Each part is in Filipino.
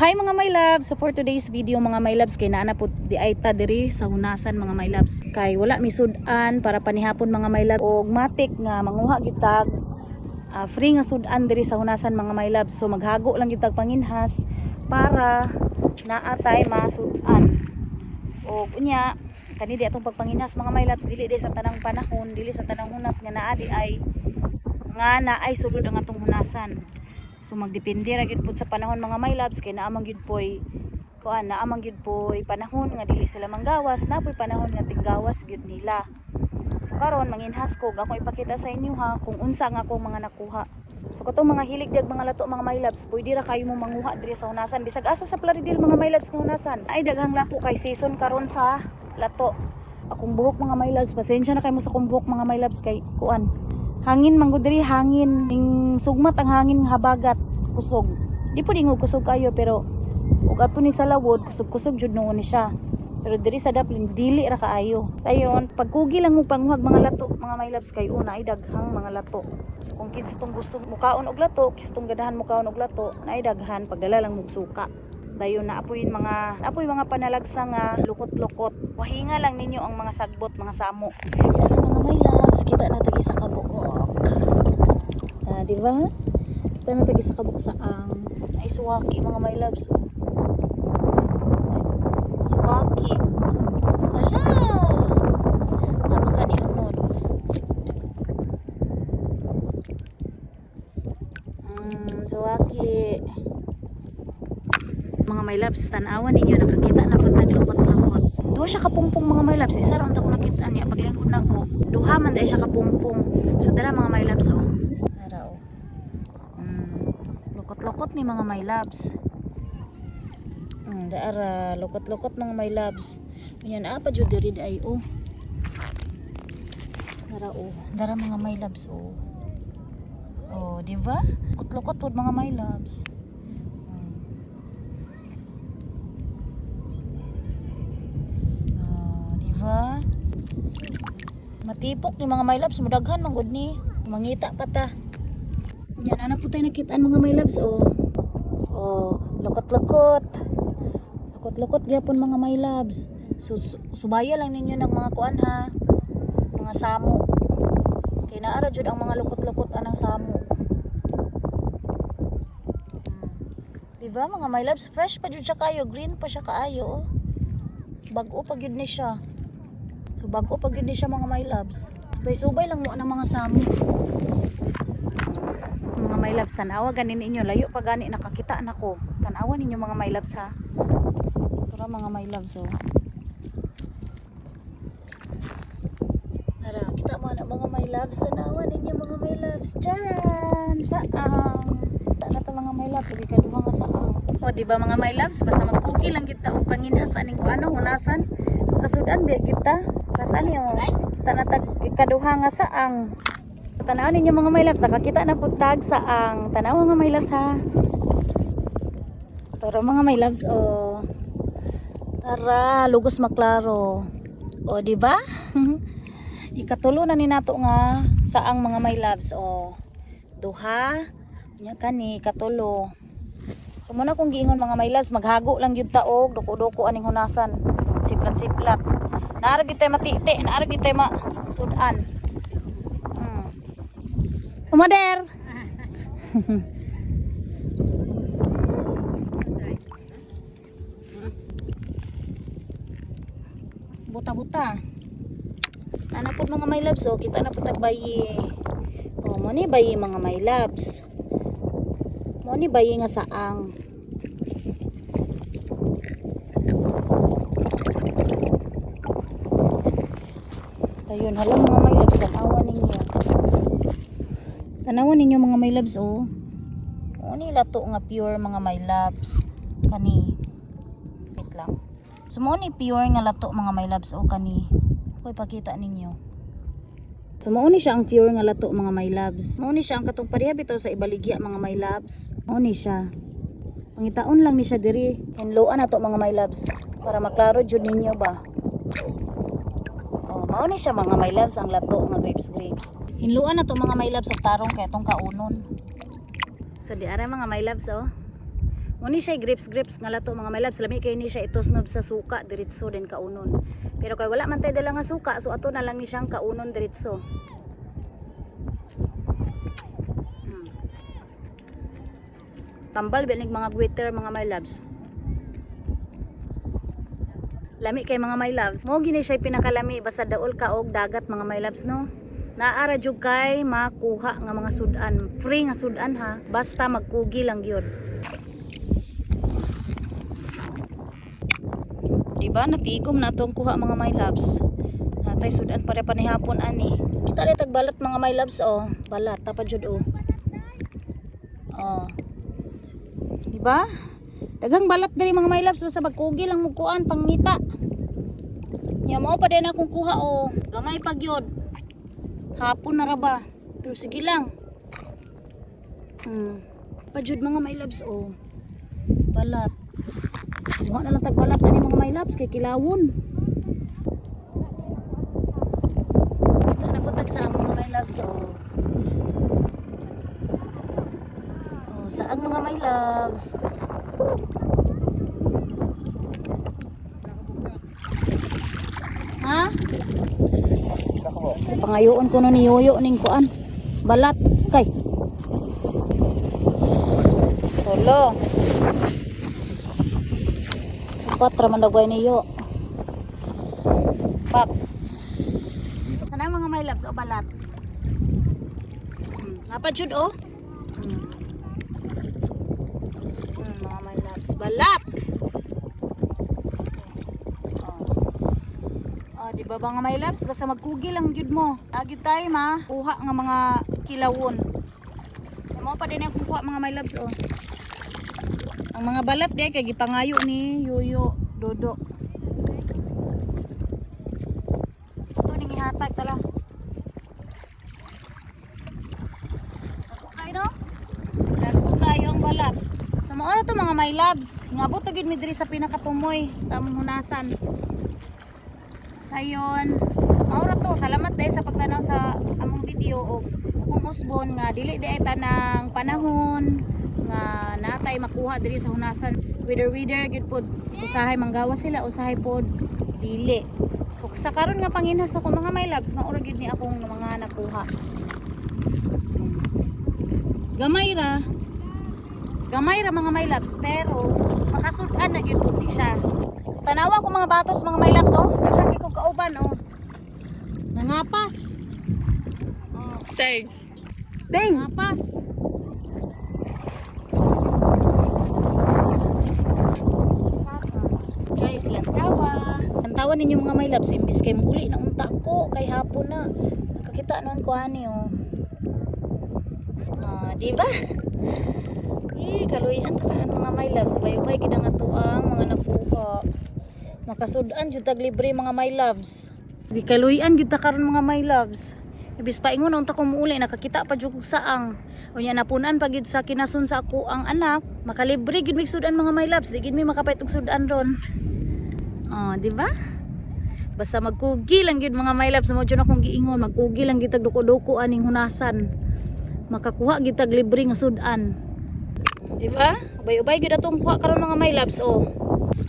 Hi mga my loves, so for today's video mga my loves, kay naana po di ay ta diri sa hunasan mga my loves. Kay wala misudan para panihapon mga my loves. Og matik nga manguha gitag free nga sudan diri sa hunasan mga my loves. So maghago lang gitag panginhas para naatay masudan. Og unya kani di atong pagpanginhas mga my loves, dili di sa tanang panahon, dili sa tanang hunas nga naa di ay nga naay sulod ang atong hunasan. So magdepende ra gyud pud sa panahon mga my loves, kay naamang gyud poy naamang gyud poy panahon nga dili sila manggawas, napoy panahon nga tinggawas gyud nila. So karon manginhas ko, ako ipakita sa inyo ha kung unsa nga akong mga nakuha. So katong mga hilig dag mga lato mga my loves, pwede ra kayo mo manguha diri sa hunasan bisag asa sa Plaridel mga my loves nga hunasan. Ay daghang lato kay season karon sa lato. Akong buhok mga my loves, pasensya na kay mo sa akong buhok mga my loves kay hangin manggod diri, hangin ning sugmat ang hangin habagat kusog. Di po dingog kusog kayo pero ug ato ni sa lawod kusog-kusog jud noon ni siya. Pero diri sa Daplin dili ra kaayo. Dayon pagkugi lang mo panguhag mga lato mga my loves kay una ay daghang mga lato. So, kung kinsa tong gusto mukaon og lato, kinsa tong ganahan mukaon og lato, na ay daghan pagdala lang mo suka. Dayon naapoy mga panalagsa nga lukot-lukot. Wahinga lang ninyo ang mga sagbot, mga samo. Mga my loves, kita na tagi sa kabukok. Di ba? Kita na tagi sa kabuk sa ay suwaki mga my loves. Suwaki. Hala! Napakaniunod. Suwaki. Mga my loves, tanawan ninyo, nakakita na pag naglukot-lukot. Duha siya kapungpong mga my loves, isa ron ta ko nakita niya paglingkod nako. Duha man dai siya kapungpong. So dara mga my loves Dara lukot-lukot ni mga my loves. Dara lukot-lukot mga my loves. Yan apa jud diri ay Dara mga my loves di ba? Lukot-lukot pud mga my loves. Diba? Matipok ni mga my loves, mudaghan manggod ni mangita pa ta. Yan ana po tayo nakitaan mga my loves lukot-lukot. Lukot-lukot gyapon mga my loves. So subaya lang ninyo ng mga kuan ha, mga samo. Kay naara jud ang mga lukot-lukot anang samo. Diba mga my loves, fresh pa jud siya kayo, green pa siya kaayo Bag-o pa gyud ni siya. So bago pag yun siya mga my loves. Subay-subay lang mo ng mga sami. Mga my loves, tanawa ganin ninyo. Layo pa gani nakakita nako. Tanawa ninyo mga my loves ha. Tara mga my loves Tara, kita mo na mga my loves. Tanawa ninyo mga my loves. Charan! Saang! Na ta mga my loves, lagi kaduha nga saang. Diba mga my loves, basta magkuki lang kita og panginhas aning hunasan. Kasudan biya kita. Kasaan niyo? Kita na kaduha nga saang. Tanawan ninyo mga my loves, nakakita na po tag saang. Tanawa nga my loves ha. Tara mga my loves Tara, lugos maklaro. Di ba? Ikatulo na ni nato nga saang mga my loves duha. Nya kani katulo. So muna kung giingon mga my loves, maghago lang gyud ta og duko-duko aning hunasan. Siplat-siplat. Naara gyud tay matiti, naara gyud tay masudan. Umader. Buta-buta. Ana pud mga my loves kita na pud tagbayi. Mo ni bayi mga my loves. Mo ni bayi nga saang. Ayun, hala mga my loves, tanawan ninyo mga my loves ni lato nga pure mga my loves kani. Wait lang. So mo ni pure nga lato mga my loves kani. Koy pakita ninyo. So mo ni siya ang pure nga lato mga my loves. Mo ni siya ang katong pareha bitaw sa ibaligya mga my loves. Mo ni siya. Pangitaon lang ni siya diri. Hinloan na to mga my loves para maklaro jud ninyo ba. Mao ni siya mga my loves ang lato nga grapes. Hinluan na to mga my loves sa tarong kay tong kaunon. So di ara mga my loves Muni siya grips nga lato mga my loves. Lami kay ni siya itusnob sa suka diretso din kaunon. Pero kay wala man tay dala nga suka, so ato na lang ni siyang kaunon diretso. Tambal binig mga glitter mga my loves. Lami kay mga my loves. Mo gini siya pinakalami basta daol ka og dagat mga my loves no. Naara jud kay makuha nga mga sudan. Free nga sudan ha. Basta magkugi lang gyud. Diba natigom na tong kuha mga my loves. Natay sudan pare panihapon ani. Kita rin tagbalat mga my loves oh. Balat tapa jud oh. Oh. Diba? Daghang balat diri mga my loves basta magkugi lang mo kuan pangita. Nya mao pa din akong kuha oh. Gamay pa gyud. Hapon na ra ba? Pero sige lang. Pa jud mga my loves oh. Balat. Huwag na lang tagbalat ani mga my loves kay kilawon. Ito na butag sa mga my loves oh. Oh, saan mga my loves? Ha? Pangayoon ko no ni Yoyo ning kuan. Balat kay. Tolo. Patra man dagway niyo. Pat. Sana mga my loves o balat. Apa jud oh? Mga my loves balat. Oh, di ba mga my loves basta magkugi lang jud mo. Agi tay ma kuha nga mga kilawon. Mo pa din ako kuha mga my loves oh. Ang mga balat di kay gipangayo ni Yoyo Dodo. Ito ning ihatag tala. Okay no? Dagko kayo ang balat. Sa mga oras to mga my loves, ngabot ta gid mi diri sa pinakatumoy sa among hunasan. Ayon. Maura to, salamat dahil sa pagtanaw sa among video og kung usbon nga dili di ay tanang panahon nga natay makuha diri sa hunasan. Wither gid pod usahay manggawa sila, usahay pod dili. So sa karon nga panginhas ako mga my loves, maura gid ni akong mga nakuha. Gamay ra mga my loves pero makasud-an na gyud pod ni siya. So, tanawa ko mga batos mga my loves oh. Naghagi ko kauban oh. Nangapas. Oh. Dang. Nangapas. Guys, lantawa. Lantawa ninyo mga my loves imbis kay muli na unta ko kay hapon na. Nakakita noon ko ani oh. Di ba? Kaluyan takaan mga my loves. Sabay-ubay gid ang atuang mga nakuha. Makasud-an jud tag libre mga my loves. Gikaluyan gid ta karon mga my loves. Ibis pa ingon unta ko muuli nakakita pa jud og saang. Unya napunan pa gid sa kinasun sa ako ang anak, makalibre gid mi sudan mga my loves. Di gid mi makapait og sudan ron. Oh, di ba? Basta magkugi lang gid mga my loves mo jud akong giingon, magkugi lang gid tag duko-duko aning hunasan. Makakuha gid tag libre nga sudan. Di ba? Ubay-ubay gid atong kuha karon mga my loves oh.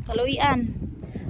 Kaluyan.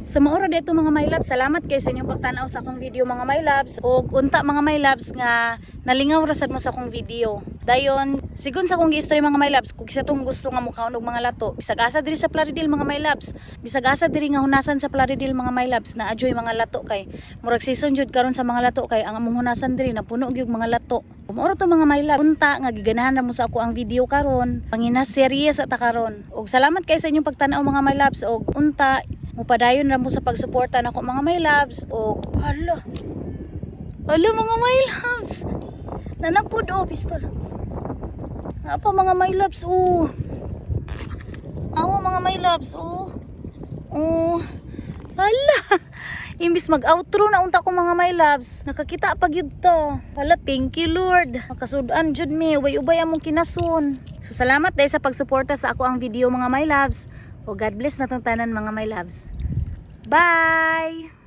Sa maura dito mga my loves, salamat kay sa inyong pagtanaw sa akong video mga my loves. O unta mga my loves nga nalingaw rasad mo sa akong video. Dayon, sigon sa akong gi-story mga my loves, kung isa tong gusto nga mukhaon og mga lato. Bisag asa diri sa Plaridel mga my loves. Bisag asa diri nga hunasan sa Plaridel mga my loves na adyoy mga lato kay murag season jud karon sa mga lato kay ang among hunasan diri napuno gyud mga lato. Maura to mga my loves, unta nga giganahan ra mo sa ako ang video karon. Panginas serye sa ta karon. Og salamat kay sa inyong pagtanaw mga my loves og unta mupadayon ra mo sa pagsuporta nako mga my loves o hala mga my loves nanapod oh pistol apa mga my loves oh awa mga my loves oh hala imbis mag outro na unta ko mga my loves nakakita pa gyud ta hala thank you Lord makasud-an jud mi ubay-ubay among kinason so salamat dahil sa pagsuporta sa ako ang video mga my loves. O God bless na tanan mga my loves. Bye!